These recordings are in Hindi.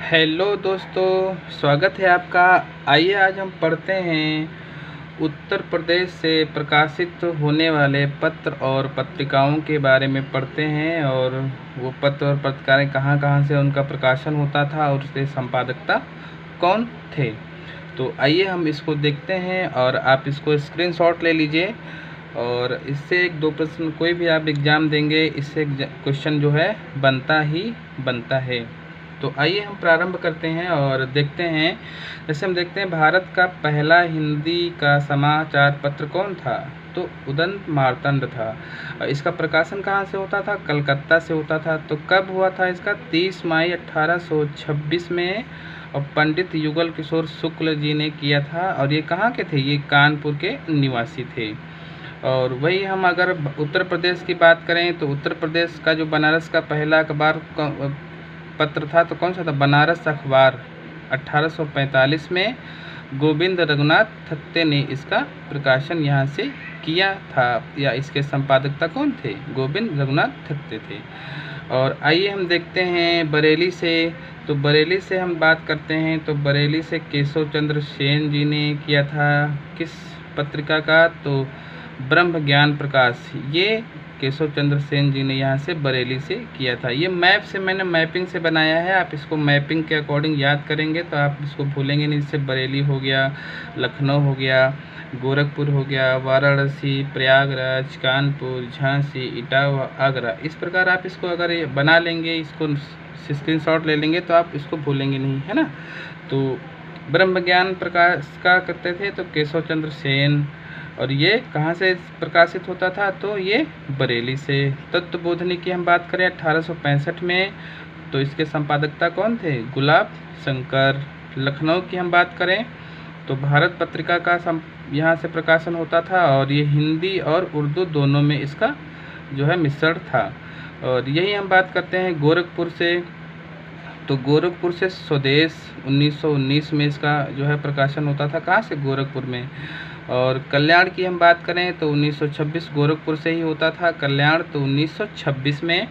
हेलो दोस्तों, स्वागत है आपका। आइए आज हम पढ़ते हैं उत्तर प्रदेश से प्रकाशित होने वाले पत्र और पत्रिकाओं के बारे में पढ़ते हैं, और वो पत्र और पत्रिकाएं कहाँ कहाँ से उनका प्रकाशन होता था और उसके संपादकता कौन थे। तो आइए हम इसको देखते हैं और आप इसको स्क्रीनशॉट ले लीजिए, और इससे एक दो प्रश्न कोई भी आप एग्ज़ाम देंगे इससे क्वेश्चन जो है बनता ही बनता है। तो आइए हम प्रारंभ करते हैं और देखते हैं। जैसे हम देखते हैं, भारत का पहला हिंदी का समाचार पत्र कौन था? तो उदंत मार्तंड था। इसका प्रकाशन कहाँ से होता था? कलकत्ता से होता था। तो कब हुआ था इसका? 30 मई 1826 में, और पंडित युगल किशोर शुक्ल जी ने किया था। और ये कहाँ के थे? ये कानपुर के निवासी थे। और वही हम अगर उत्तर प्रदेश की बात करें तो उत्तर प्रदेश का जो बनारस का पहला अखबार पत्र था तो कौन सा था? बनारस अखबार। 1845 में गोविंद रघुनाथ थत्ते ने इसका प्रकाशन यहाँ से किया था, या इसके संपादकता कौन थे? गोविंद रघुनाथ थत्ते थे। और आइए हम देखते हैं बरेली से। तो बरेली से हम बात करते हैं तो बरेली से केशव चंद्र सेन जी ने किया था। किस पत्रिका का? तो ब्रह्म ज्ञान प्रकाश। ये केशव चंद्र सेन जी ने यहाँ से बरेली से किया था। ये मैप से मैंने मैपिंग से बनाया है, आप इसको मैपिंग के अकॉर्डिंग याद करेंगे तो आप इसको भूलेंगे नहीं। जैसे बरेली हो गया, लखनऊ हो गया, गोरखपुर हो गया, वाराणसी, प्रयागराज, कानपुर, झांसी, इटावा, आगरा। इस प्रकार आप इसको अगर ये बना लेंगे, इसको स्क्रीनशॉट ले लेंगे तो आप इसको भूलेंगे नहीं, है ना। तो ब्रह्म ज्ञान प्रकाश का करते थे तो केशव चंद्र सेन। और ये कहाँ से प्रकाशित होता था? तो ये बरेली से। तत्वबोधिनी की हम बात करें 1865 में, तो इसके संपादकता कौन थे? गुलाब शंकर। लखनऊ की हम बात करें तो भारत पत्रिका का यहाँ से प्रकाशन होता था, और ये हिंदी और उर्दू दोनों में इसका जो है मिश्रण था। और यही हम बात करते हैं गोरखपुर से। तो गोरखपुर से स्वदेश 1919 में इसका जो है प्रकाशन होता था। कहाँ से? गोरखपुर में। और कल्याण की हम बात करें तो 1926 गोरखपुर से ही होता था कल्याण, तो 1926 में।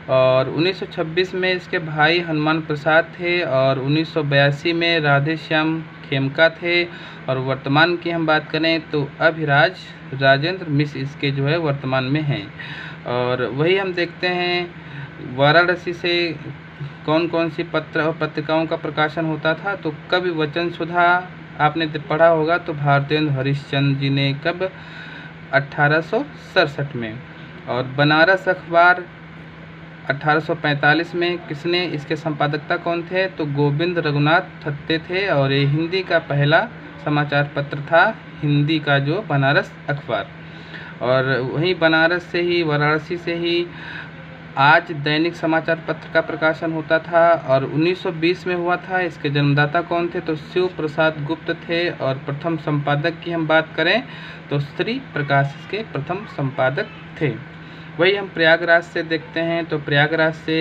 और 1926 में इसके भाई हनुमान प्रसाद थे, और 1982 में राधे श्याम खेमका थे। और वर्तमान की हम बात करें तो अभिराज राजेंद्र मिश्र इसके जो है वर्तमान में हैं। और वही हम देखते हैं वाराणसी से कौन कौन सी पत्र और पत्रिकाओं का प्रकाशन होता था। तो कवि वचन सुधा आपने पढ़ा होगा, तो भारतेंद्र हरिश्चंद्र जी ने कब? 1867 में। और बनारस अखबार 1845 में किसने? इसके संपादकता कौन थे? तो गोविंद रघुनाथ थत्ते थे। और ये हिंदी का पहला समाचार पत्र था, हिंदी का जो बनारस अखबार। और वहीं बनारस से ही, वाराणसी से ही आज दैनिक समाचार पत्र का प्रकाशन होता था, और 1920 में हुआ था। इसके जन्मदाता कौन थे? तो शिव प्रसाद गुप्त थे। और प्रथम संपादक की हम बात करें तो श्री प्रकाश इसके प्रथम संपादक थे। वही हम प्रयागराज से देखते हैं तो प्रयागराज से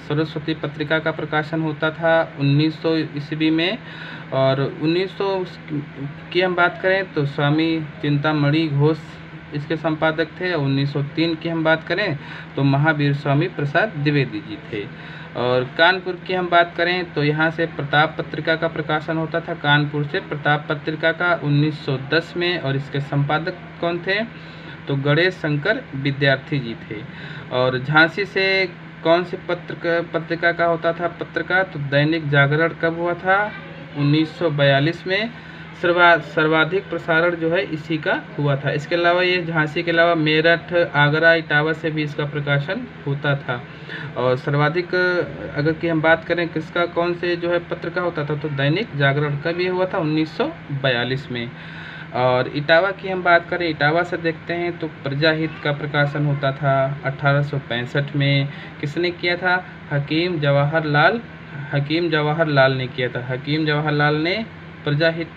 सरस्वती पत्रिका का प्रकाशन होता था 1900 ईस्वी में। और 1900 की हम बात करें तो स्वामी चिंतामणि घोष इसके संपादक थे। और 1903 की हम बात करें तो महावीर स्वामी प्रसाद द्विवेदी जी थे। और कानपुर की हम बात करें तो यहाँ से प्रताप पत्रिका का प्रकाशन होता था, कानपुर से प्रताप पत्रिका का 1910 में। और इसके संपादक कौन थे? तो गणेश शंकर विद्यार्थी जी थे। और झांसी से कौन सी पत्रिका का होता था पत्रिका? तो दैनिक जागरण। कब हुआ था? 1942 में। सर्वाधिक प्रसारण जो है इसी का हुआ था। इसके अलावा ये झांसी के अलावा मेरठ, आगरा, इटावा से भी इसका प्रकाशन होता था। और सर्वाधिक अगर की हम बात करें किसका, कौन से जो है पत्र का होता था, तो दैनिक जागरण का भी हुआ था 1942 में। और इटावा की हम बात करें, इटावा से देखते हैं तो प्रजाहित का प्रकाशन होता था 1865 में। किसने किया था? हकीम जवाहर लाल ने किया था। हकीम जवाहर लाल ने प्रजाहित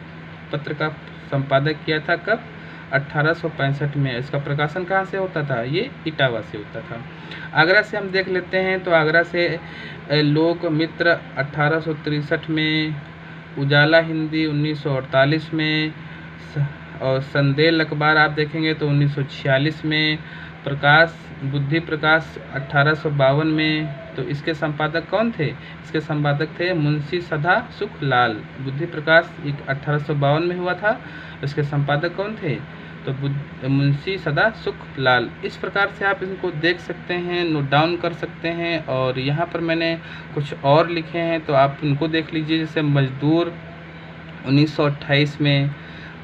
पत्र का संपादक किया था। कब? 1865 में। इसका प्रकाशन कहाँ से होता था? ये इटावा से होता था। आगरा से हम देख लेते हैं तो आगरा से लोक मित्र 1863 में, उजाला हिंदी 1948 में, और संदेल अखबार आप देखेंगे तो 1946 में, प्रकाश बुद्धि प्रकाश 1852 में, तो इसके संपादक कौन थे? इसके संपादक थे मुंशी सदा सुख लाल। बुद्धि प्रकाश 1852 में हुआ था। इसके संपादक कौन थे? तो मुंशी सदा सुख लाल। इस प्रकार से आप इनको देख सकते हैं, नोट डाउन कर सकते हैं। और यहाँ पर मैंने कुछ और लिखे हैं तो आप उनको देख लीजिए। जैसे मजदूर 1928 में,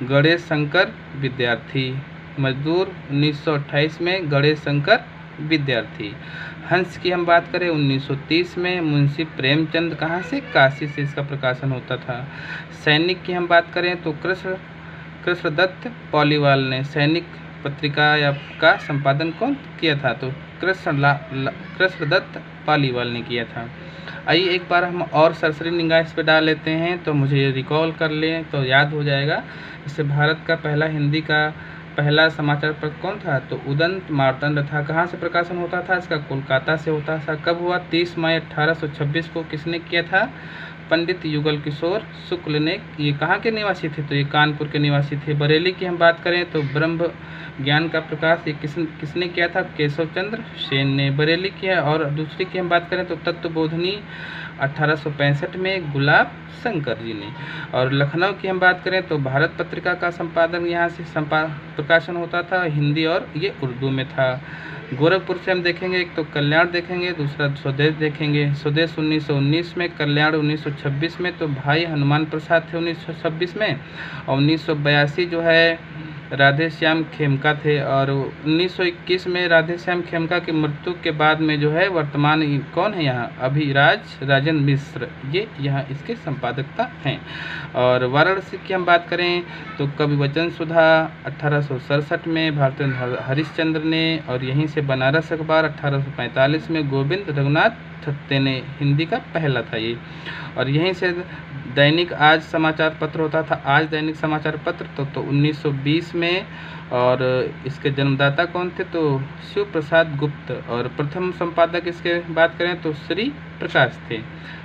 गणेश शंकर विद्यार्थी। मजदूर 1928 में, गणेश शंकर विद्यार्थी। हंस की हम बात करें 1930 में, मुंशी प्रेमचंद कहाँ से? काशी से इसका प्रकाशन होता था। सैनिक की हम बात करें तो कृष्णदत्त पालीवाल ने सैनिक पत्रिका या का संपादन कौन किया था? तो कृष्णदत्त पालीवाल ने किया था। आइए एक बार हम और सरसरी निगाह इस पर डाल लेते हैं तो मुझे रिकॉल कर लें तो याद हो जाएगा। इससे भारत का पहला हिंदी का पहला समाचार पत्र कौन था? तो उदंत मार्तंड था। कहाँ से प्रकाशन होता था? इसका कोलकाता से होता था। कब हुआ? 30 मई 1826 को। किसने किया था? पंडित युगल किशोर शुक्ल ने। ये कहाँ के निवासी थे? तो ये कानपुर के निवासी थे। बरेली की हम बात करें तो ब्रह्म ज्ञान का प्रकाश ये किसने किया था? केशव चंद्र सेन ने बरेली किया। और दूसरी की हम बात करें तो तत्वबोधिनी 1865 में गुलाब शंकर जी ने। और लखनऊ की हम बात करें तो भारत पत्रिका का संपादन यहाँ से प्रकाशन होता था, हिंदी और ये उर्दू में था। गोरखपुर से हम देखेंगे, एक तो कल्याण देखेंगे, दूसरा स्वदेश देखेंगे। स्वदेश 1919 में, कल्याण 1926 में। तो भाई हनुमान प्रसाद थे 1926 में। और 1982 जो है राधे श्याम खेमका थे। और 1921 में राधे श्याम खेमका की मृत्यु के बाद में जो है वर्तमान कौन है यहाँ? अभिराज राजेंद्र मिश्र, ये यहाँ इसके संपादकता हैं। और वाराणसी की हम बात करें तो कवि वचन सुधा 1867 में भारतेंद्र हरिश्चंद्र ने। और यहीं से बनारस अखबार 1845 में गोविंद रघुनाथ थत्ते ने, हिंदी का पहला था ये। और यहीं से दैनिक आज समाचार पत्र होता था, आज दैनिक समाचार पत्र तो 1920 में। और इसके जन्मदाता कौन थे? तो शिव प्रसाद गुप्त। और प्रथम संपादक इसके बात करें तो श्री प्रकाश थे।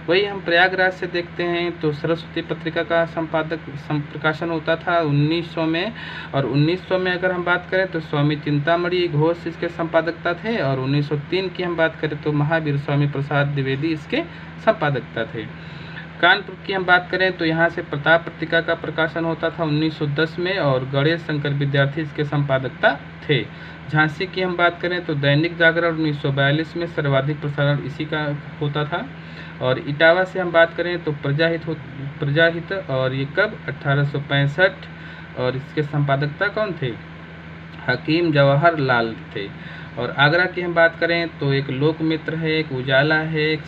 वही हम प्रयागराज से देखते हैं तो सरस्वती पत्रिका का संपादक प्रकाशन होता था 1900 में। और 1900 में अगर हम बात करें तो स्वामी चिंतामणि घोष इसके संपादकता थे। और 1903 की हम बात करें तो महावीर स्वामी प्रसाद द्विवेदी इसके संपादकता थे। कानपुर की हम बात करें तो यहाँ से प्रताप पत्रिका का प्रकाशन होता था 1910 में। और गणेश शंकर विद्यार्थी इसके संपादकता थे। झांसी की हम बात करें तो दैनिक जागरण 1942 में सर्वाधिक प्रसारण इसी का होता था। और इटावा से हम बात करें तो प्रजाहित और ये कब? 1865। और इसके संपादकता कौन थे? हकीम जवाहर लाल थे। और आगरा की हम बात करें तो एक लोकमित्र है, एक उजाला है, एक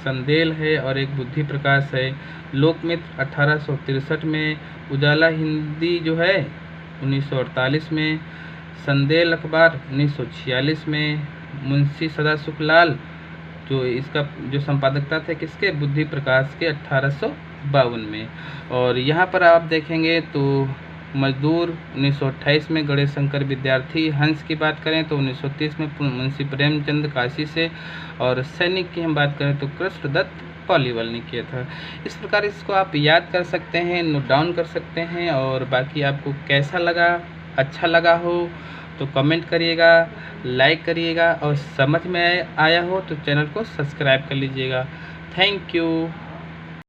संदेल है और एक बुद्धि प्रकाश है। लोकमित्र 1863 में, उजाला हिंदी जो है 1948 में, संदेल अखबार 1946 में, मुंशी सदा सुख लाल जो इसका जो संपादकता थे किसके? बुद्धि प्रकाश के 1852 में। और यहाँ पर आप देखेंगे तो मजदूर 1928 में, गणेश शंकर विद्यार्थी। हंस की बात करें तो 1930 में मुंशी प्रेमचंद काशी से। और सैनिक की हम बात करें तो कृष्णदत्त पालीवाल ने किया था। इस प्रकार इसको आप याद कर सकते हैं, नोट डाउन कर सकते हैं। और बाकी आपको कैसा लगा, अच्छा लगा हो तो कमेंट करिएगा, लाइक करिएगा। और समझ में आया हो तो चैनल को सब्सक्राइब कर लीजिएगा। Thank you.